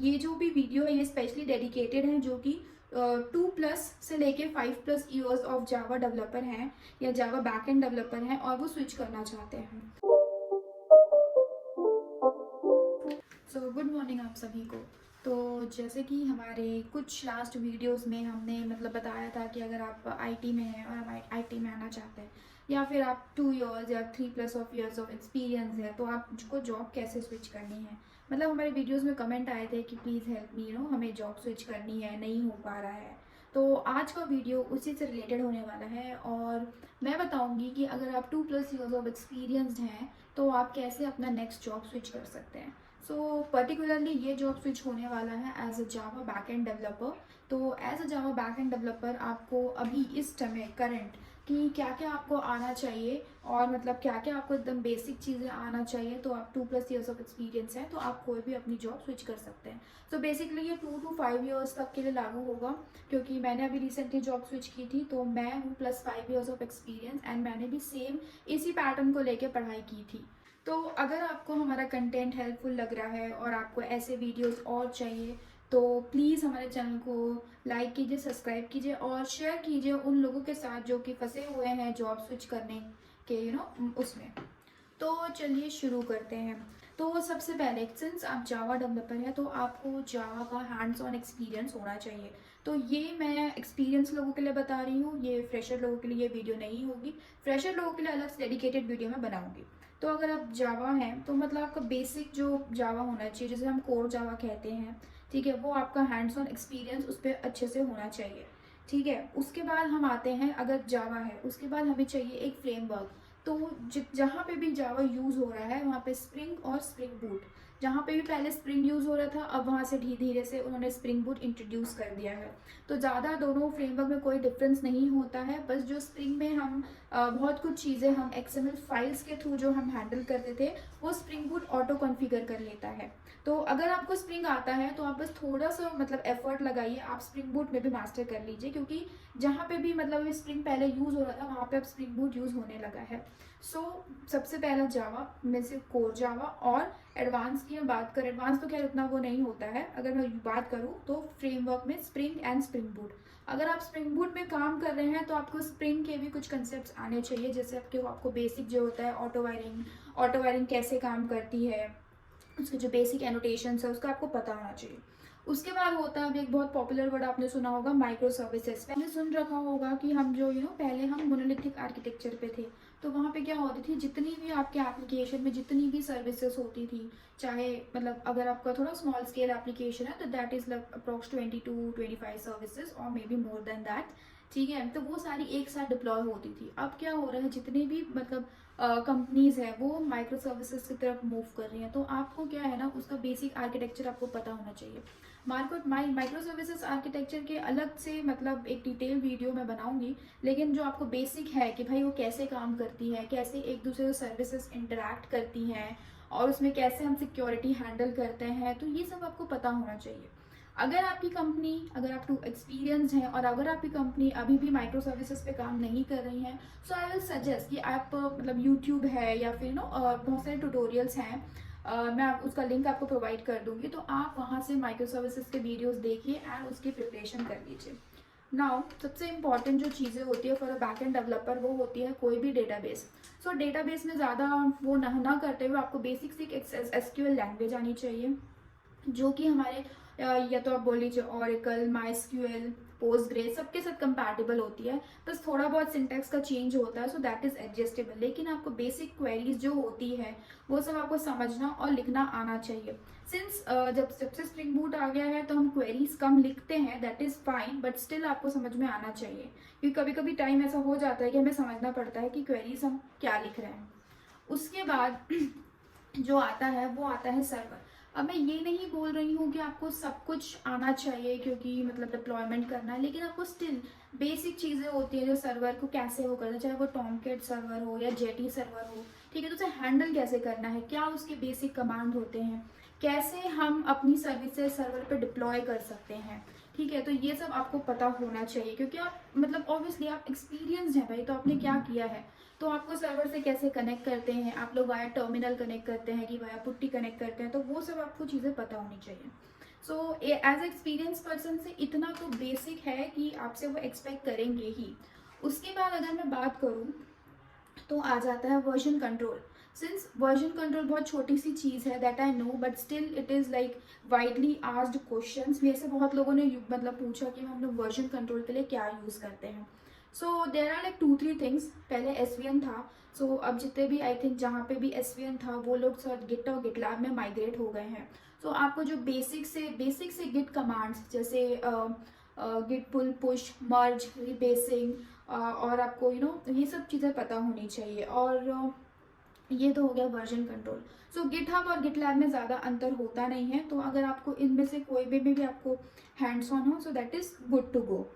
ये जो भी वीडियो है ये स्पेशली डेडिकेटेड है जो कि 2+ से लेके 5+ ईयर्स ऑफ जावा डेवलपर हैं या जावा बैकएंड डेवलपर हैं और वो स्विच करना चाहते हैं। सो गुड मॉर्निंग आप सभी को। तो जैसे कि हमारे कुछ लास्ट वीडियोस में हमने मतलब बताया था कि अगर आप आईटी में हैं और आप आईटी में आना चाहते हैं या फिर आप 2 इयर्स या 3+ ऑफ ईयर्स ऑफ एक्सपीरियंस है तो आपको जॉब कैसे स्विच करनी है। मतलब हमारे वीडियोस में कमेंट आए थे कि प्लीज़ हेल्प मी, हमें जॉब स्विच करनी है, नहीं हो पा रहा है। तो आज का वीडियो उसी से रिलेटेड होने वाला है और मैं बताऊंगी कि अगर आप 2+ ईयर्स ऑफ एक्सपीरियंसड हैं तो आप कैसे अपना नेक्स्ट जॉब स्विच कर सकते हैं। सो पर्टिकुलरली ये जॉब स्विच होने वाला है as a Java backend developer. तो as a Java backend developer आपको अभी इस समय करंट कि क्या क्या आपको आना चाहिए और मतलब क्या क्या आपको एकदम बेसिक चीज़ें आना चाहिए। तो आप 2+ ईयर्स ऑफ एक्सपीरियंस है तो आप कोई भी अपनी जॉब स्विच कर सकते हैं। सो बेसिकली ये 2 to 5 ईयर्स तक के लिए लागू होगा क्योंकि मैंने अभी रिसेंटली जॉब स्विच की थी। तो मैं हूँ +5 ईयर्स ऑफ एक्सपीरियंस एंड मैंने भी सेम इसी पैटर्न को लेकर पढ़ाई की थी। तो अगर आपको हमारा कंटेंट हेल्पफुल लग रहा है और आपको ऐसे वीडियोस और चाहिए तो प्लीज़ हमारे चैनल को लाइक कीजिए, सब्सक्राइब कीजिए और शेयर कीजिए उन लोगों के साथ जो कि फंसे हुए हैं जॉब स्विच करने के उसमें। तो चलिए शुरू करते हैं। तो सबसे पहले सिंस आप जावा डेवलपर हैं तो आपको जावा का हैंड्स ऑन एक्सपीरियंस होना चाहिए। तो ये मैं एक्सपीरियंस लोगों के लिए बता रही हूँ, ये फ्रेशर लोगों के लिए ये वीडियो नहीं होगी। फ्रेशर लोगों के लिए अलग से डेडिकेटेड वीडियो मैं बनाऊंगी। तो अगर आप जावा हैं तो मतलब आपका बेसिक जो जावा होना चाहिए, जैसे हम कोर जावा कहते हैं, ठीक है, वो आपका हैंड्स ऑन एक्सपीरियंस उस पर अच्छे से होना चाहिए। ठीक है, उसके बाद हम आते हैं, अगर जावा है उसके बाद हमें चाहिए एक फ्रेमवर्क। तो जहाँ पे भी जावा यूज़ हो रहा है वहाँ पे स्प्रिंग और स्प्रिंग बूट, जहाँ पे भी पहले स्प्रिंग यूज़ हो रहा था अब वहाँ से धीरे धीरे से उन्होंने स्प्रिंग बूट इंट्रोड्यूस कर दिया है। तो ज़्यादा दोनों फ्रेमवर्क में कोई डिफरेंस नहीं होता है, बस जो स्प्रिंग में हम बहुत कुछ चीज़ें हम XML फाइल्स के थ्रू जो हम हैंडल करते थे वो स्प्रिंग बूट ऑटो कॉन्फ़िगर कर लेता है। तो अगर आपको स्प्रिंग आता है तो आप बस थोड़ा सा मतलब एफर्ट लगाइए, आप स्प्रिंग बूट में भी मास्टर कर लीजिए क्योंकि जहाँ पे भी मतलब स्प्रिंग पहले यूज़ हो रहा था वहाँ पे अब स्प्रिंग बूट यूज़ होने लगा है। सो सबसे पहला जावा में से कोर जावा और एडवांस की मैं बात करें, एडवांस तो खैर उतना वो नहीं होता है, अगर मैं बात करूँ तो फ्रेमवर्क में स्प्रिंग एंड स्प्रिंग बूट। अगर आप स्प्रिंग बूट में काम कर रहे हैं तो आपको स्प्रिंग के भी कुछ कंसेप्ट आने चाहिए, जैसे आपको बेसिक जो होता है ऑटो वायरिंग कैसे काम करती है, उसके जो बेसिक एनोटेशंस है उसका आपको पता होना चाहिए। उसके बाद होता है, अभी एक बहुत पॉपुलर वर्ड आपने सुना होगा, माइक्रो सर्विसेज। पहले सुन रखा होगा कि हम जो पहले हम मोनोलिथिक आर्किटेक्चर पे थे। तो वहाँ पे क्या होती थी, जितनी भी आपके एप्लीकेशन में जितनी भी सर्विसेज होती थी, चाहे मतलब अगर आपका थोड़ा स्मॉल स्केल एप्लीकेशन है तो that is approx 20 to 25 services और may be more than that. ठीक है, तो वो सारी एक साथ डिप्लॉय होती थी। अब क्या हो रहा है, जितने भी मतलब कंपनीज है वो माइक्रो सर्विसेज की तरफ मूव कर रही हैं। तो आपको क्या है ना, उसका बेसिक आर्किटेक्चर आपको पता होना चाहिए। माइक्रो सर्विसेज आर्किटेक्चर के अलग से मतलब एक डिटेल वीडियो मैं बनाऊंगी, लेकिन जो आपको बेसिक है कि भाई वो कैसे काम करती है, कैसे एक दूसरे से सर्विसेज इंटरैक्ट करती हैं और उसमें कैसे हम सिक्योरिटी हैंडल करते हैं, तो ये सब आपको पता होना चाहिए। अगर आप टू एक्सपीरियंस हैं और अगर आपकी कंपनी अभी भी माइक्रो सर्विसेज पे काम नहीं कर रही है, सो आई विल सजेस्ट कि आप मतलब यूट्यूब है या फिर बहुत सारे ट्यूटोरियल्स हैं, मैं उसका लिंक आपको प्रोवाइड कर दूंगी, तो आप वहाँ से माइक्रो सर्विसेज के वीडियोस देखिए एंड उसकी प्रिपरेशन कर लीजिए। नाउ सबसे इंपॉर्टेंट जो चीज़ें होती है for a back end developer वो होती है कोई भी डेटाबेस। सो डेटाबेस में ज़्यादा वो ना करते हुए आपको बेसिक सी SQL लैंग्वेज आनी चाहिए, जो कि हमारे या तो आप बोल लीजिए ऑरेकल, माइस्क्यूएल, पोस्टग्रेस सबके साथ कंपैटिबल होती है। बस थोड़ा बहुत सिंटैक्स का चेंज होता है, सो दैट इज एडजस्टेबल, लेकिन आपको बेसिक क्वेरीज जो होती है वो सब आपको समझना और लिखना आना चाहिए। सिंस जब से स्प्रिंग बूट आ गया है तो हम क्वेरीज कम लिखते हैं, that is fine, but still आपको समझ में आना चाहिए क्योंकि कभी कभी टाइम ऐसा हो जाता है कि हमें समझना पड़ता है कि क्वेरीज हम क्या लिख रहे हैं। उसके बाद जो आता है वो आता है सर्वर। अब मैं ये नहीं बोल रही हूँ कि आपको सब कुछ आना चाहिए क्योंकि मतलब डिप्लॉयमेंट करना है, लेकिन आपको स्टिल बेसिक चीज़ें होती है जो सर्वर को कैसे वो करना है, चाहे वो टॉमकेट सर्वर हो या जेटी सर्वर हो, ठीक है, तो उसे हैंडल कैसे करना है, क्या उसके बेसिक कमांड होते हैं, कैसे हम अपनी सर्विसेज सर्वर पे डिप्लॉय कर सकते हैं। ठीक है, तो ये सब आपको पता होना चाहिए क्योंकि आप मतलब ऑब्वियसली आप एक्सपीरियंस हैं भाई, तो आपने क्या किया है, तो आपको सर्वर से कैसे कनेक्ट करते हैं, आप लोग वाया टर्मिनल कनेक्ट करते हैं कि वाया पुट्टी कनेक्ट करते हैं, तो वो सब आपको चीज़ें पता होनी चाहिए। सो एज एक्सपीरियंस पर्सन से इतना तो बेसिक है कि आपसे वो एक्सपेक्ट करेंगे ही। उसके बाद अगर मैं बात करूँ तो आ जाता है version control. Since version control बहुत छोटी सी चीज़ है, that I know, but still it is like widely asked questions. मेरे से बहुत लोगों ने मतलब पूछा कि हम लोग वर्जन कंट्रोल के लिए क्या यूज़ करते हैं। सो देर आर लाइक 2-3 थिंग्स। पहले एसवीएन था। सो अब जितने भी आई थिंक जहाँ पे भी एसवीएन था वो लोग सब गिट और गिटलैब में माइग्रेट हो गए हैं। सो आपको जो बेसिक से गिट कमांड्स जैसे गिट पुल पुश मर्ज रिबेसिंग और आपको ये सब चीज़ें पता होनी चाहिए। और ये तो हो गया वर्जन कंट्रोल। सो गिटहब और गिटलैब में ज़्यादा अंतर होता नहीं है, तो अगर आपको इनमें से कोई भी आपको हैंड्स ऑन हो, so that is good to go.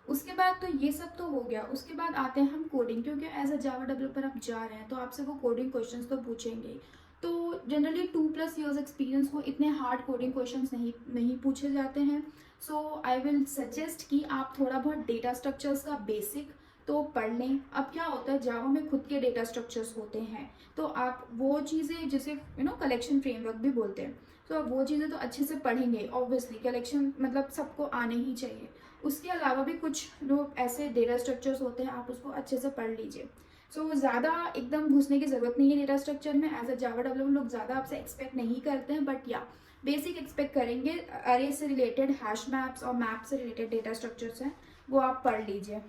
उसके बाद तो ये सब तो हो गया। उसके बाद आते हैं हम कोडिंग, क्योंकि एज अ जावा डेवलपर आप जा रहे हैं तो आपसे वो कोडिंग क्वेश्चंस तो पूछेंगे। तो जनरली 2+ ईयर्स एक्सपीरियंस हो इतने हार्ड कोडिंग क्वेश्चंस नहीं पूछे जाते हैं। सो आई विल सजेस्ट कि आप थोड़ा बहुत डेटा स्ट्रक्चर्स का बेसिक तो पढ़ लें। अब क्या होता है, जावा में खुद के डेटा स्ट्रक्चर्स होते हैं, तो आप वो चीज़ें जिसे कलेक्शन फ्रेमवर्क भी बोलते हैं, तो आप वो चीज़ें तो अच्छे से पढ़ेंगे। ऑब्वियसली कलेक्शन मतलब सबको आने ही चाहिए। उसके अलावा भी कुछ जो ऐसे डेटा स्ट्रक्चर्स होते हैं आप उसको अच्छे से पढ़ लीजिए। सो ज़्यादा एकदम घुसने की ज़रूरत नहीं है डेटा स्ट्रक्चर में। एज अ जावा डेवलपर लोग ज़्यादा आपसे एक्सपेक्ट नहीं करते हैं, बट या बेसिक एक्सपेक्ट करेंगे। अरे से रिलेटेड हैश मैप्स और मैप से रिलेटेड डेटा स्ट्रक्चर्स हैं वो आप पढ़ लीजिए।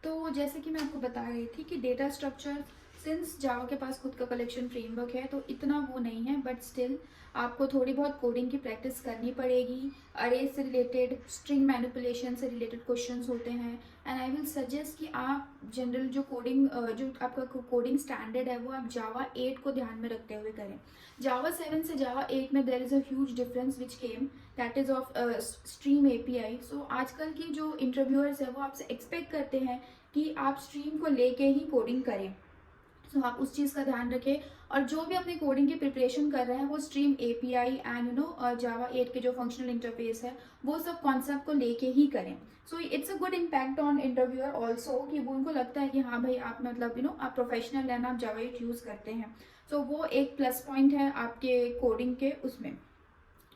तो जैसे कि मैं आपको बता रही थी कि डेटा स्ट्रक्चर, सिंस जावा के पास खुद का कलेक्शन फ्रेमवर्क है तो इतना वो नहीं है, बट स्टिल आपको थोड़ी बहुत कोडिंग की प्रैक्टिस करनी पड़ेगी। अरे से रिलेटेड स्ट्रिंग मैनिपुलेशन से रिलेटेड क्वेश्चंस होते हैं। एंड आई विल सजेस्ट कि आप जनरल जो आपका कोडिंग स्टैंडर्ड है वो आप जावा 8 को ध्यान में रखते हुए करें। जावा 7 से जावा 8 में there is a huge difference which came, that is of stream API. So आजकल की जो इंटरव्यूअर्स है वो आपसे एक्सपेक्ट करते हैं कि आप स्ट्रीम को लेके ही कोडिंग करें। सो आप उस चीज़ का ध्यान रखें, और जो भी अपनी कोडिंग की प्रिपरेशन कर रहे हैं वो स्ट्रीम एपीआई एंड जावा 8 के जो फंक्शनल इंटरफेस है वो सब कॉन्सेप्ट को लेके ही करें। So it's a good impact on interviewer also कि वो उनको लगता है कि हाँ भाई आप मतलब आप प्रोफेशनल हैं, आप जावा 8 यूज़ करते हैं। सो वो एक प्लस पॉइंट है आपके कोडिंग के उसमें।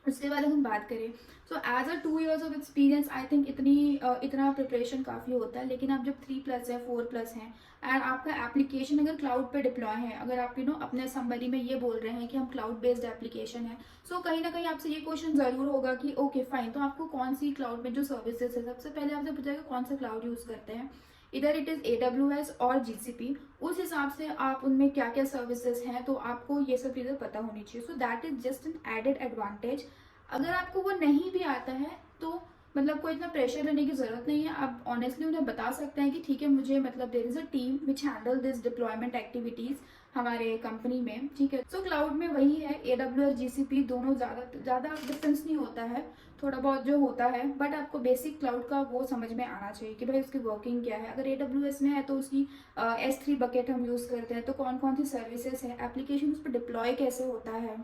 उसके बाद हम बात करें, so as a 2 years of experience I think इतना प्रिपरेशन काफ़ी होता है। लेकिन आप जब 3+ है 4+ हैं एंड आपका एप्लीकेशन अगर क्लाउड पे डिप्लॉय है, अगर आप अपने समरी में ये बोल रहे हैं कि हम क्लाउड बेस्ड एप्लीकेशन है, सो कहीं ना कहीं आपसे ये क्वेश्चन ज़रूर होगा कि ओके फाइन, तो आपको कौन सी क्लाउड में जो सर्विसेज है सबसे पहले आपसे पूछेगा कौन सा क्लाउड यूज़ करते हैं। इधर इट इज़ AWS और GCP। उस हिसाब से आप उनमें क्या क्या सर्विसेज हैं तो आपको ये सब चीज़ें पता होनी चाहिए। So that is just an added advantage. अगर आपको वो नहीं भी आता है तो मतलब कोई इतना प्रेशर लेने की ज़रूरत नहीं है। आप ऑनेस्टली उन्हें बता सकते हैं कि ठीक है मुझे मतलब there is a team which handle this deployment activities हमारे कंपनी में, ठीक है। सो क्लाउड में वही है, AWS GCP दोनों ज़्यादा डिफरेंस नहीं होता है, थोड़ा बहुत जो होता है, बट आपको बेसिक क्लाउड का वो समझ में आना चाहिए कि भाई उसकी वर्किंग क्या है। अगर AWS में है तो उसकी S3 बकेट हम यूज़ करते हैं, तो कौन कौन सी सर्विसेज है, एप्लीकेशन उस पर डिप्लॉय कैसे होता है,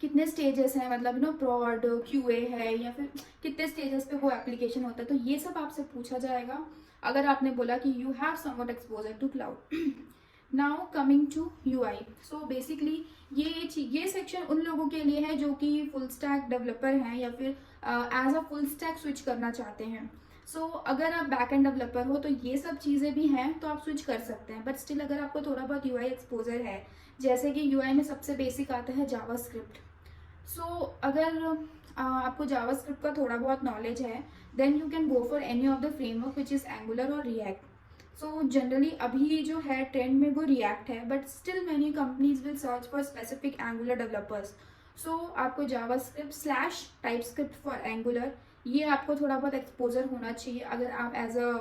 कितने स्टेजेस हैं, मतलब प्रॉड QA है, या फिर कितने स्टेजेस पे वो एप्लीकेशन होता है, तो ये सब आपसे पूछा जाएगा अगर आपने बोला कि you have somewhat exposure to cloud. Now coming to UI। So basically ये सेक्शन उन लोगों के लिए है जो कि फुल स्टैक डेवलपर हैं या फिर as a full stack switch करना चाहते हैं। सो अगर आप बैक एंड डेवलपर हो तो ये सब चीज़ें भी हैं तो आप स्विच कर सकते हैं, बट स्टिल अगर आपको थोड़ा बहुत UI एक्सपोजर है, जैसे कि UI में सबसे बेसिक आता है जावास्क्रिप्ट। सो अगर आपको जावास्क्रिप्ट का थोड़ा बहुत नॉलेज है then you can go for any of the framework which is Angular और रिएक्ट। सो जनरली अभी जो है ट्रेंड में वो रिएक्ट है, but still many companies will search for specific Angular developers. So आपको जावास्क्रिप्ट / टाइपस्क्रिप्ट फॉर एंगुलर, ये आपको थोड़ा बहुत एक्सपोजर होना चाहिए अगर आप एज अ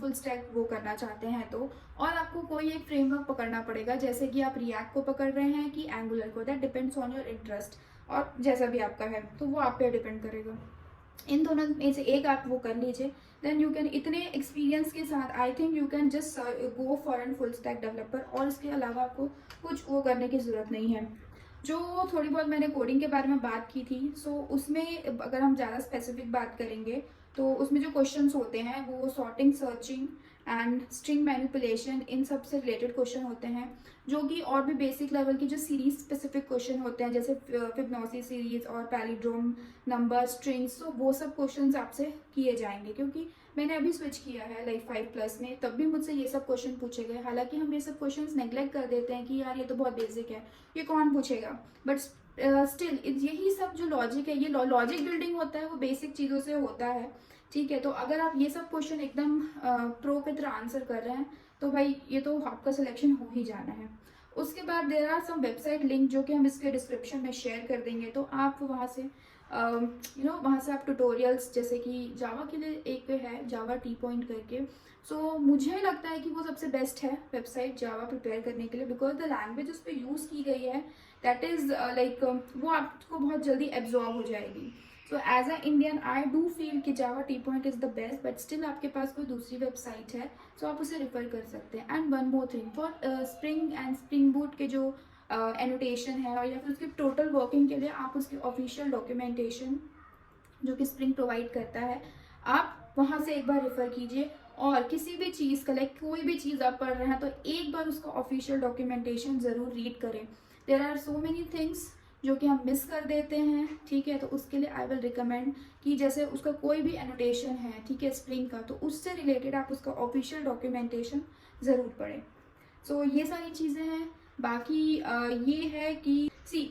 फुल स्टैक वो करना चाहते हैं तो। और आपको कोई एक फ्रेमवर्क पकड़ना पड़ेगा, जैसे कि आप रिएक्ट को पकड़ रहे हैं कि एंगुलर को, that depends on your interest, और जैसा भी आपका है तो वो आप पे डिपेंड करेगा। इन दोनों में से एक आप वो कर लीजिए, देन यू कैन इतने एक्सपीरियंस के साथ I think you can just go for an full stack developer, और इसके अलावा आपको कुछ वो करने की ज़रूरत नहीं है। जो थोड़ी बहुत मैंने कोडिंग के बारे में बात की थी, सो उसमें अगर हम ज़्यादा स्पेसिफिक बात करेंगे तो उसमें जो क्वेश्चंस होते हैं वो sorting, searching and string manipulation, इन सब से रिलेटेड क्वेश्चन होते हैं, जो कि और भी बेसिक लेवल की जो सीरीज स्पेसिफिक क्वेश्चन होते हैं जैसे फिबोनाची सीरीज और पैलिड्रोम नंबर स्ट्रिंग्स, तो वो सब क्वेश्चंस आपसे किए जाएंगे। क्योंकि मैंने अभी स्विच किया है लाइक 5+ में, तब भी मुझसे ये सब क्वेश्चन पूछे गए। हालांकि हम ये सब क्वेश्चंस नेग्लेक्ट कर देते हैं कि यार ये तो बहुत बेसिक है, ये कौन पूछेगा, बट स्टिल यही सब जो लॉजिक है, ये लॉजिक बिल्डिंग होता है, वो बेसिक चीज़ों से होता है। ठीक है, तो अगर आप ये सब क्वेश्चन एकदम प्रो की तरह आंसर कर रहे हैं तो भाई ये तो आपका सिलेक्शन हो ही जाना है। उसके बाद there are some website link जो कि हम इसके डिस्क्रिप्शन में शेयर कर देंगे, तो आप वहाँ से वहाँ से आप ट्यूटोरियल्स, जैसे कि जावा के लिए एक है जावा टी पॉइंट करके, सो मुझे लगता है कि वो सबसे बेस्ट है वेबसाइट जावा प्रिपेयर करने के लिए, बिकॉज द लैंग्वेज उस पर यूज़ की गई है दैट इज़ लाइक वो आपको बहुत जल्दी एब्जॉर्ब हो जाएगी। So as a Indian I do feel कि Java T point is the best, but still आपके पास कोई दूसरी वेबसाइट है सो आप उसे रेफर कर सकते हैं। And one more thing, for spring and spring boot के जो एनोटेशन है और या फिर उसकी टोटल वर्किंग के लिए आप उसकी ऑफिशियल डॉक्यूमेंटेशन जो कि स्प्रिंग प्रोवाइड करता है, आप वहाँ से एक बार रेफर कीजिए। और किसी भी चीज़ का लाइक कोई भी चीज़ आप पढ़ रहे हैं तो एक बार उसका ऑफिशियल डॉक्यूमेंटेशन ज़रूर रीड करें। There are so many things जो कि हम मिस कर देते हैं। ठीक है, तो उसके लिए आई विल रिकमेंड कि जैसे उसका कोई भी एनोटेशन है, ठीक है, स्प्रिंग का, तो उससे रिलेटेड आप उसका ऑफिशियल डॉक्यूमेंटेशन ज़रूर पढ़ें। सो ये सारी चीज़ें हैं। बाकी ये है कि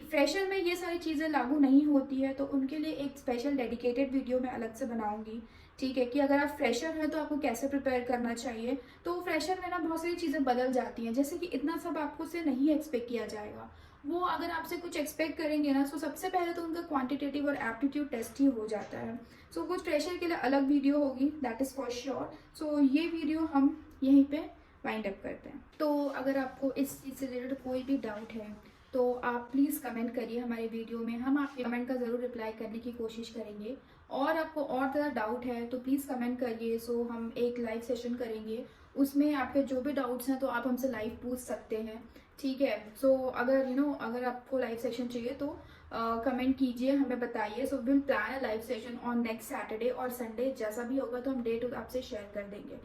फ्रेशर में ये सारी चीज़ें लागू नहीं होती है, तो उनके लिए एक स्पेशल डेडिकेटेड वीडियो मैं अलग से बनाऊंगी। ठीक है, कि अगर आप फ्रेशर हैं तो आपको कैसे प्रिपेयर करना चाहिए। तो फ्रेशर में ना बहुत सारी चीज़ें बदल जाती हैं, जैसे कि इतना सब आपको से नहीं एक्सपेक्ट किया जाएगा। वो अगर आपसे कुछ एक्सपेक्ट करेंगे ना, तो सबसे पहले तो उनका क्वांटिटेटिव और एप्टीट्यूड टेस्ट ही हो जाता है। सो कुछ फ्रेशर के लिए अलग वीडियो होगी, दैट इज़ फॉर श्योर। सो ये वीडियो हम यहीं पे वाइंड अप करते हैं। तो अगर आपको इस चीज़ से रिलेटेड कोई भी डाउट है तो आप प्लीज़ कमेंट करिए हमारे वीडियो में, हम आपके कमेंट का ज़रूर रिप्लाई करने की कोशिश करेंगे। और आपको और ज़्यादा डाउट है तो प्लीज़ कमेंट करिए, सो हम एक लाइव सेशन करेंगे, उसमें आपके जो भी डाउट्स हैं तो आप हमसे लाइव पूछ सकते हैं। ठीक है, सो अगर अगर आपको लाइव सेशन चाहिए तो कमेंट कीजिए, हमें बताइए। So will plan a live session on next Saturday और संडे, जैसा भी होगा तो हम डेट आपसे शेयर कर देंगे।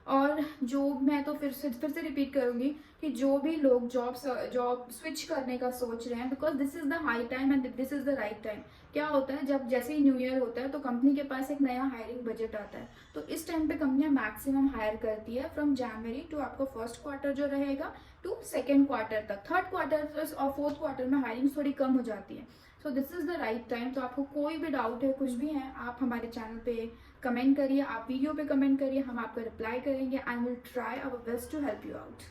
और जो मैं तो फिर से रिपीट करूंगी कि जो भी लोग जॉब स्विच करने का सोच रहे हैं, because this is the high time and this is the right time. क्या होता है, जब जैसे ही न्यू ईयर होता है तो कंपनी के पास एक नया हायरिंग बजट आता है, तो इस टाइम पे कंपनियां मैक्सिमम हायर करती है फ्रॉम जनवरी टू आपको फर्स्ट क्वार्टर जो रहेगा टू सेकेंड क्वार्टर तक। थर्ड क्वार्टर और फोर्थ क्वार्टर में हायरिंग थोड़ी कम हो जाती है। So this is the right time. तो आपको कोई भी डाउट है, कुछ भी है, आप हमारे चैनल पे कमेंट करिए, आप वीडियो पे कमेंट करिए, हम आपका रिप्लाई करेंगे and will try our best to help you out.